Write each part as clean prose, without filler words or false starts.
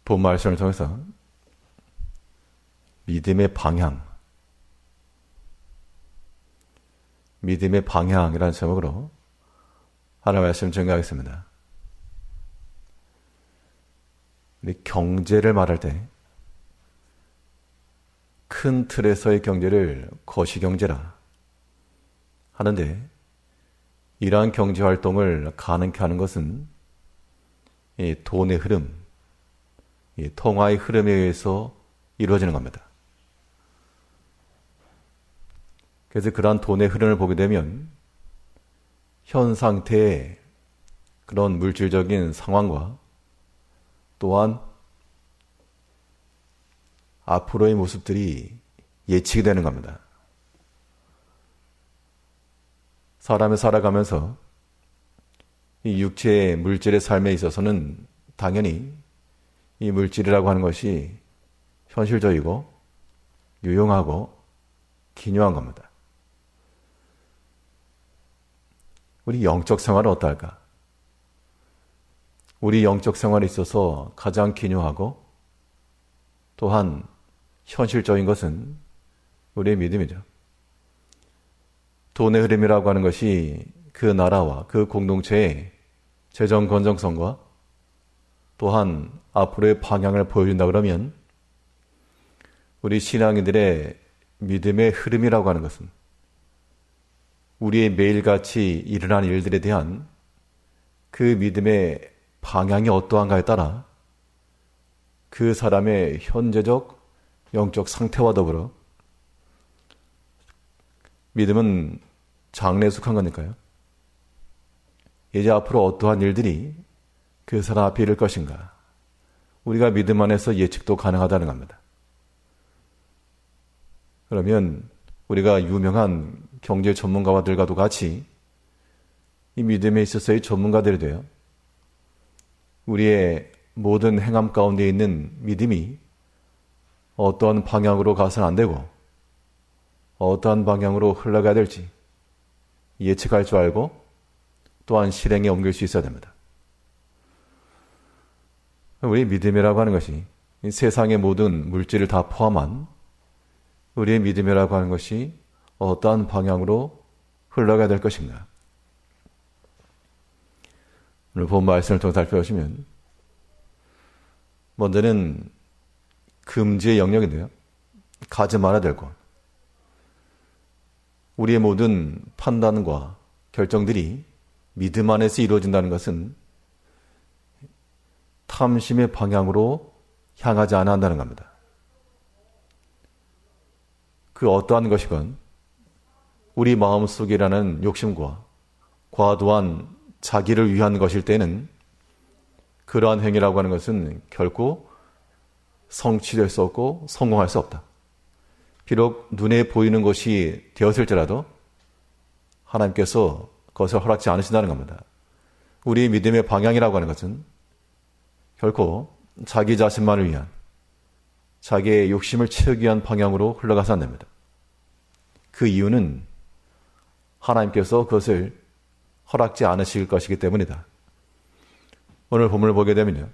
본 말씀을 통해서 믿음의 방향이라는 제목으로 하나님의 말씀 증거하겠습니다. 우리 경제를 말할 때 큰 틀에서의 경제를 거시경제라 하는데, 이러한 경제활동을 가능케 하는 것은 이 돈의 흐름, 이 통화의 흐름에 의해서 이루어지는 겁니다. 그래서 그러한 돈의 흐름을 보게 되면 현 상태의 그런 물질적인 상황과 또한 앞으로의 모습들이 예측이 되는 겁니다. 사람이 살아가면서 이 육체의 물질의 삶에 있어서는 당연히 이 물질이라고 하는 것이 현실적이고 유용하고 기묘한 겁니다. 우리 영적 생활은 어떨까? 우리 영적 생활에 있어서 가장 기묘하고 또한 현실적인 것은 우리의 믿음이죠. 돈의 흐름이라고 하는 것이 그 나라와 그 공동체의 재정 건전성과 또한 앞으로의 방향을 보여준다 그러면, 우리 신앙인들의 믿음의 흐름이라고 하는 것은 우리의 매일같이 일어나는 일들에 대한 그 믿음의 방향이 어떠한가에 따라 그 사람의 현재적 영적 상태와 더불어, 믿음은 장래에 속한 거니까요, 이제 앞으로 어떠한 일들이 그 사람 앞에 이를 것인가, 우리가 믿음 안에서 예측도 가능하다는 겁니다. 그러면 우리가 유명한 경제 전문가들과도 같이 이 믿음에 있어서의 전문가들이 되어 우리의 모든 행함 가운데 있는 믿음이 어떠한 방향으로 가서는 안 되고 어떠한 방향으로 흘러가야 될지 예측할 줄 알고 또한 실행에 옮길 수 있어야 됩니다. 우리 믿음이라고 하는 것이 이 세상의 모든 물질을 다 포함한 우리의 믿음이라고 하는 것이 어떠한 방향으로 흘러가야 될 것인가. 오늘 본 말씀을 통해 살펴보시면, 먼저는 금지의 영역인데요, 가지 말아야 될 것. 우리의 모든 판단과 결정들이 믿음 안에서 이루어진다는 것은 탐심의 방향으로 향하지 않아 한다는 겁니다. 그 어떠한 것이건 우리 마음속이라는 욕심과 과도한 자기를 위한 것일 때는 그러한 행위라고 하는 것은 결코 성취될 수 없고 성공할 수 없다. 비록 눈에 보이는 것이 되었을지라도 하나님께서 그것을 허락지 않으신다는 겁니다. 우리 믿음의 방향이라고 하는 것은 결코 자기 자신만을 위한, 자기의 욕심을 채우기 위한 방향으로 흘러가서 안 됩니다. 그 이유는 하나님께서 그것을 허락지 않으실 것이기 때문이다. 오늘 본문을 보게 되면요,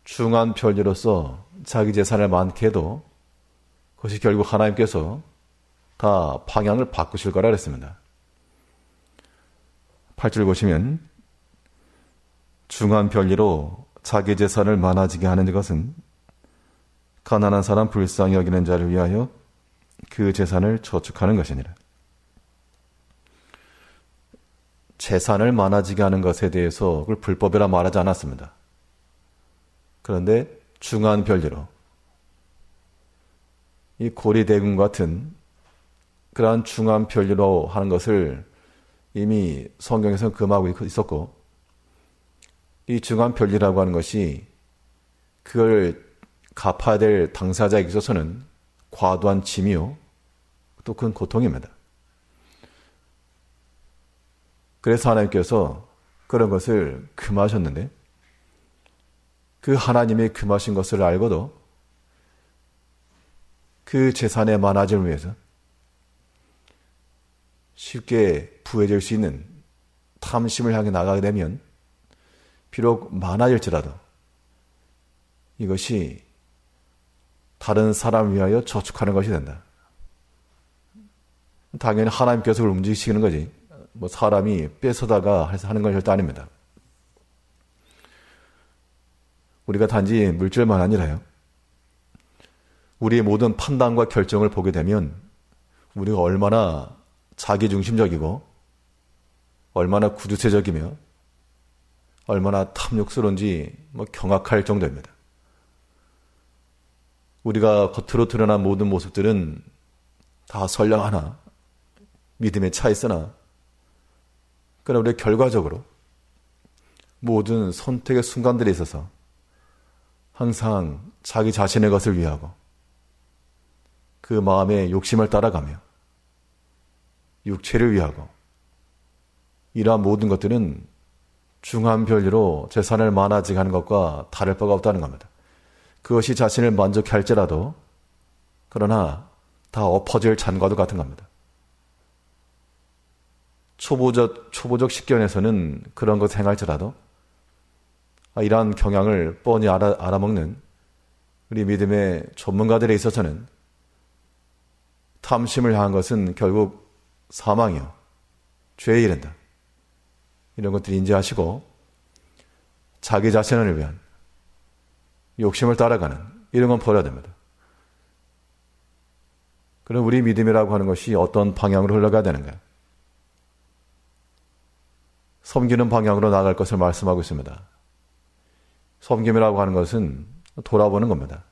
중한 편리로서 자기 재산을 많게 해도 그것이 결국 하나님께서 다 방향을 바꾸실 거라 그랬습니다. 8절 보시면, 중한 편리로 자기 재산을 많아지게 하는 것은 가난한 사람 불쌍히 여기는 자를 위하여 그 재산을 저축하는 것이니라. 재산을 많아지게 하는 것에 대해서 그걸 불법이라 말하지 않았습니다. 그런데 중한 편리로, 이 고리대금 같은 그러한 중한 편리로 하는 것을 이미 성경에서는 금하고 있었고, 이 중한 편리라고 하는 것이 그걸 갚아야 될 당사자에게 있어서는 과도한 짐이요, 또 큰 고통입니다. 그래서 하나님께서 그런 것을 금하셨는데, 그 하나님이 금하신 것을 알고도 그 재산의 많아짐을 위해서 쉽게 부해질 수 있는 탐심을 향해 나가게 되면 비록 많아질지라도 이것이 다른 사람을 위하여 저축하는 것이 된다. 당연히 하나님께서 그걸 움직이시는 거지. 뭐 사람이 뺏어다가 하는 건 절대 아닙니다. 우리가 단지 물질만 아니라요. 우리의 모든 판단과 결정을 보게 되면 우리가 얼마나 자기중심적이고 얼마나 구두쇠적이며 얼마나 탐욕스러운지 경악할 정도입니다. 우리가 겉으로 드러난 모든 모습들은 다 선량하나 믿음에 차 있으나 그러나 우리가 결과적으로 모든 선택의 순간들에 있어서 항상 자기 자신의 것을 위하고 그 마음의 욕심을 따라가며 육체를 위하고 이러한 모든 것들은 중한 별리로 재산을 많아지게 하는 것과 다를 바가 없다는 겁니다. 그것이 자신을 만족해 할지라도 그러나 다 엎어질 잔과도 같은 겁니다. 초보적 식견에서는 그런 것 행할지라도 이러한 경향을 뻔히 알아먹는 우리 믿음의 전문가들에 있어서는 탐심을 향한 것은 결국 사망이요, 죄에 이른다. 이런 것들을 인지하시고 자기 자신을 위한 욕심을 따라가는 이런 건 버려야 됩니다. 그럼 우리 믿음이라고 하는 것이 어떤 방향으로 흘러가야 되는가요? 섬기는 방향으로 나갈 것을 말씀하고 있습니다. 섬김이라고 하는 것은 돌아보는 겁니다.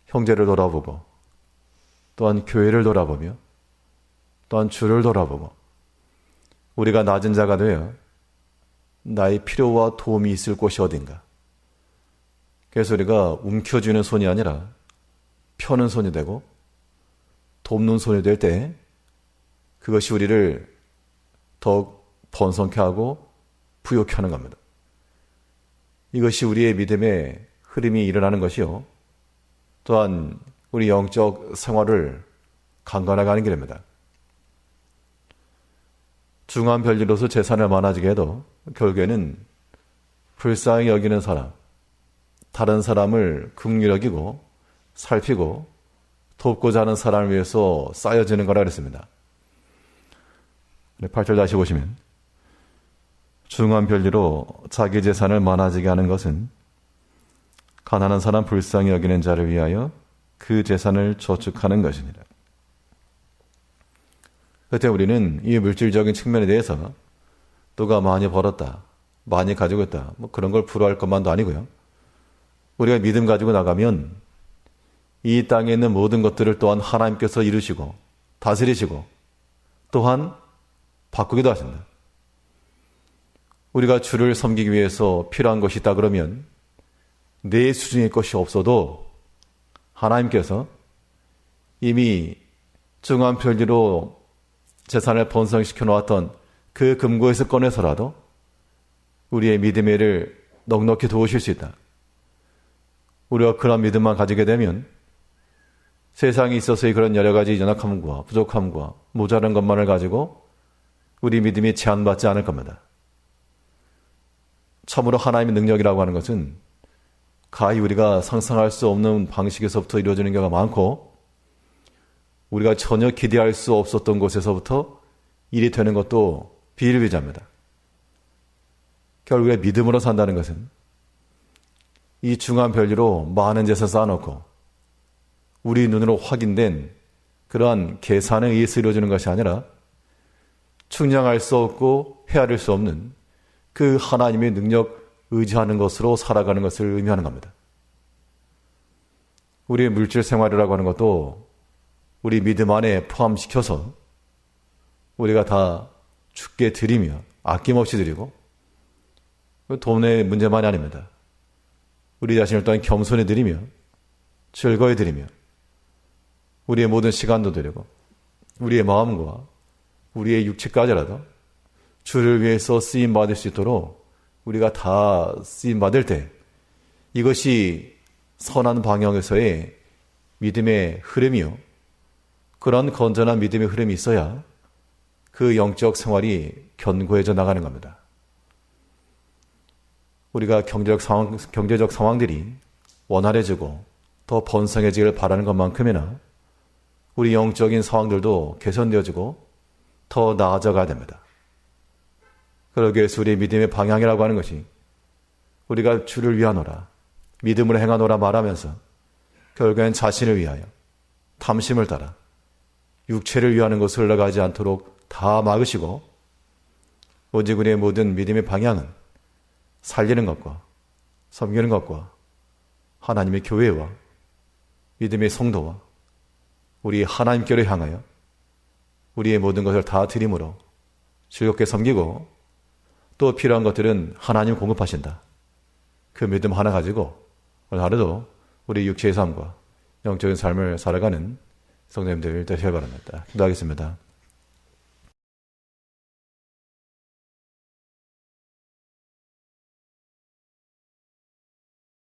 형제를 돌아보고 또한 교회를 돌아보며 또한 주를 돌아보고 우리가 낮은 자가 되어 나의 필요와 도움이 있을 곳이 어딘가. 그래서 우리가 움켜쥐는 손이 아니라 펴는 손이 되고 돕는 손이 될 때 그것이 우리를 더욱 번성케 하고 부욕케 하는 겁니다. 이것이 우리의 믿음의 흐름이 일어나는 것이요. 또한 우리 영적 생활을 강건하게 하는 길입니다. 중한 별리로서 재산을 많아지게 해도 결국에는 불쌍히 여기는 사람, 다른 사람을 긍휼히 여기고 살피고 돕고자 하는 사람을 위해서 쌓여지는 거라 그랬습니다. 8절 다시 보시면 중한 별리로 자기 재산을 많아지게 하는 것은 가난한 사람 불쌍히 여기는 자를 위하여 그 재산을 저축하는 것이니라. 그때 우리는 이 물질적인 측면에 대해서 누가 많이 벌었다, 많이 가지고 있다, 그런 걸 부러워할 것만도 아니고요. 우리가 믿음 가지고 나가면 이 땅에 있는 모든 것들을 또한 하나님께서 이루시고 다스리시고 또한 바꾸기도 하신다. 우리가 주를 섬기기 위해서 필요한 것이 있다 그러면 내 수중의 것이 없어도 하나님께서 이미 중한 별리로 재산을 번성시켜 놓았던 그 금고에서 꺼내서라도 우리의 믿음의 일을 넉넉히 도우실 수 있다. 우리가 그런 믿음만 가지게 되면 세상에 있어서의 그런 여러 가지 연약함과 부족함과 모자란 것만을 가지고 우리 믿음이 제한받지 않을 겁니다. 참으로 하나님의 능력이라고 하는 것은 가히 우리가 상상할 수 없는 방식에서부터 이루어지는 경우가 많고 우리가 전혀 기대할 수 없었던 곳에서부터 일이 되는 것도 비일비재합니다. 결국에 믿음으로 산다는 것은 이 중한 별리로 많은 재산 쌓아놓고 우리 눈으로 확인된 그러한 계산에 의해서 이루어지는 것이 아니라 측량할 수 없고 헤아릴 수 없는 그 하나님의 능력 의지하는 것으로 살아가는 것을 의미하는 겁니다. 우리의 물질 생활이라고 하는 것도 우리 믿음 안에 포함시켜서 우리가 다 주께 드리며 아낌없이 드리고 돈의 문제만이 아닙니다. 우리 자신을 또한 겸손히 드리며 즐거이 드리며 우리의 모든 시간도 드리고 우리의 마음과 우리의 육체까지라도 주를 위해서 쓰임받을 수 있도록 우리가 다 쓰임받을 때 이것이 선한 방향에서의 믿음의 흐름이요. 그런 건전한 믿음의 흐름이 있어야 그 영적 생활이 견고해져 나가는 겁니다. 우리가 경제적 상황들이 원활해지고 더 번성해지길 바라는 것만큼이나 우리 영적인 상황들도 개선되어지고 더 나아져 가야 됩니다. 그러기 위해서 우리의 믿음의 방향이라고 하는 것이 우리가 주를 위하노라, 믿음으로 행하노라 말하면서 결국엔 자신을 위하여 탐심을 따라 육체를 위하는 것을 흘러가지 않도록 다 막으시고 오직 우리의 모든 믿음의 방향은 살리는 것과 섬기는 것과 하나님의 교회와 믿음의 성도와 우리 하나님께로 향하여 우리의 모든 것을 다 드림으로 즐겁게 섬기고 또 필요한 것들은 하나님 공급하신다. 그 믿음 하나 가지고 오늘 하루도 우리 육체의 삶과 영적인 삶을 살아가는 성도님들 되시길 바랍니다. 기도하겠습니다.